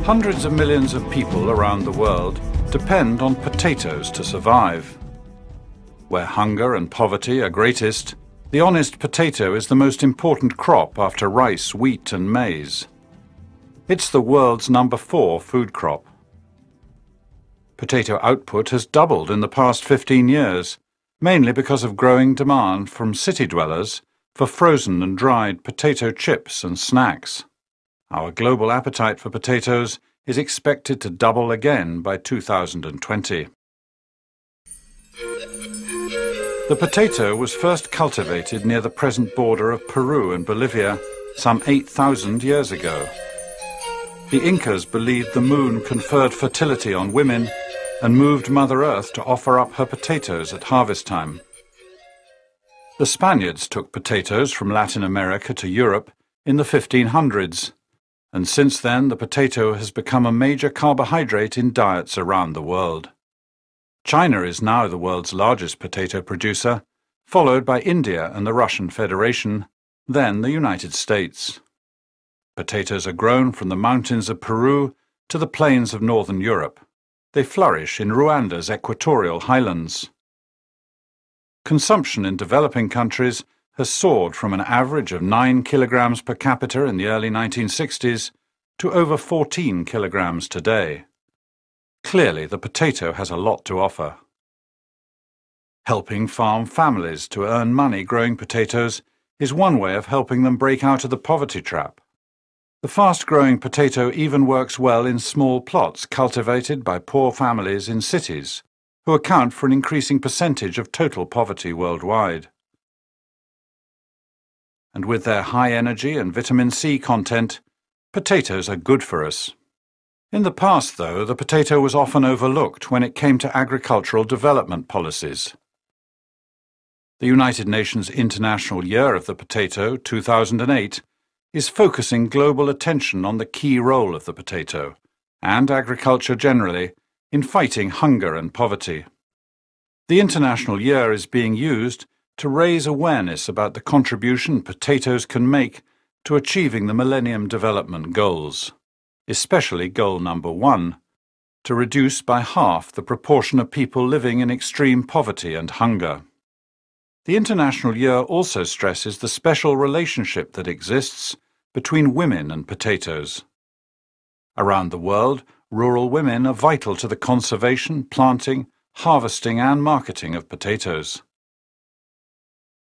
Hundreds of millions of people around the world depend on potatoes to survive. Where hunger and poverty are greatest, the honest potato is the most important crop after rice, wheat and maize. It's the world's number 4 food crop. Potato output has doubled in the past 15 years, mainly because of growing demand from city dwellers for frozen and dried potato chips and snacks. Our global appetite for potatoes is expected to double again by 2020. The potato was first cultivated near the present border of Peru and Bolivia some 8,000 years ago. The Incas believed the moon conferred fertility on women and moved Mother Earth to offer up her potatoes at harvest time. The Spaniards took potatoes from Latin America to Europe in the 1500s, and since then the potato has become a major carbohydrate in diets around the world. China is now the world's largest potato producer, followed by India and the Russian Federation, then the United States. Potatoes are grown from the mountains of Peru to the plains of northern Europe. They flourish in Rwanda's equatorial highlands. Consumption in developing countries has soared from an average of 9 kilograms per capita in the early 1960s to over 14 kilograms today. Clearly, the potato has a lot to offer. Helping farm families to earn money growing potatoes is one way of helping them break out of the poverty trap. The fast-growing potato even works well in small plots cultivated by poor families in cities, who account for an increasing percentage of total poverty worldwide. And with their high energy and vitamin C content, potatoes are good for us. In the past, though, the potato was often overlooked when it came to agricultural development policies. The United Nations International Year of the Potato, 2008, is focusing global attention on the key role of the potato, and agriculture generally, in fighting hunger and poverty. The International Year is being used to raise awareness about the contribution potatoes can make to achieving the Millennium Development Goals, especially Goal number 1, to reduce by half the proportion of people living in extreme poverty and hunger. The International Year also stresses the special relationship that exists between women and potatoes. Around the world, rural women are vital to the conservation, planting, harvesting and marketing of potatoes.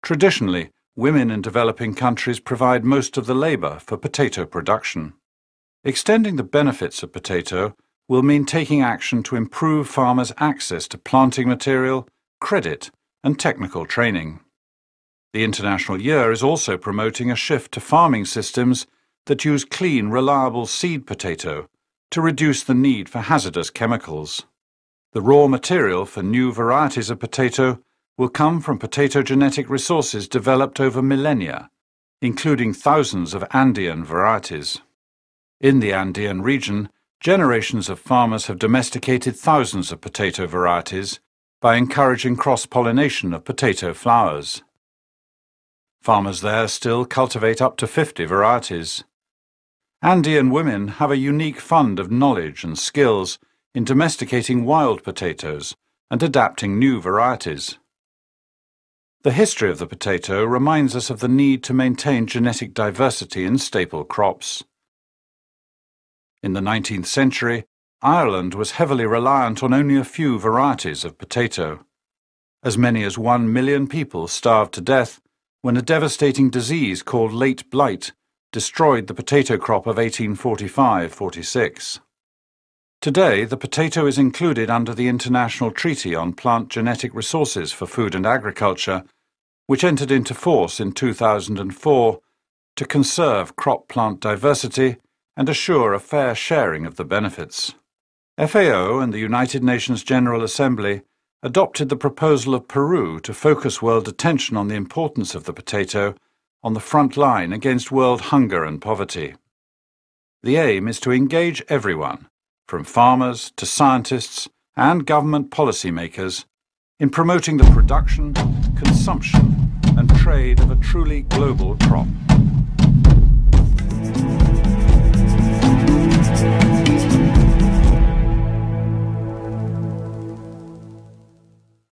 Traditionally, women in developing countries provide most of the labour for potato production. Extending the benefits of potato will mean taking action to improve farmers' access to planting material, credit and technical training. The International Year is also promoting a shift to farming systems that use clean, reliable seed potato to reduce the need for hazardous chemicals. The raw material for new varieties of potato will come from potato genetic resources developed over millennia, including thousands of Andean varieties. In the Andean region, generations of farmers have domesticated thousands of potato varieties by encouraging cross-pollination of potato flowers. Farmers there still cultivate up to 50 varieties. Andean women have a unique fund of knowledge and skills in domesticating wild potatoes and adapting new varieties. The history of the potato reminds us of the need to maintain genetic diversity in staple crops. In the 19th century, Ireland was heavily reliant on only a few varieties of potato. As many as 1 million people starved to death when a devastating disease called late blight destroyed the potato crop of 1845-46. Today, the potato is included under the International Treaty on Plant Genetic Resources for Food and Agriculture, which entered into force in 2004 to conserve crop plant diversity and assure a fair sharing of the benefits. FAO and the United Nations General Assembly adopted the proposal of Peru to focus world attention on the importance of the potato on the front line against world hunger and poverty. The aim is to engage everyone, from farmers to scientists and government policymakers, in promoting the production, consumption and trade of a truly global crop.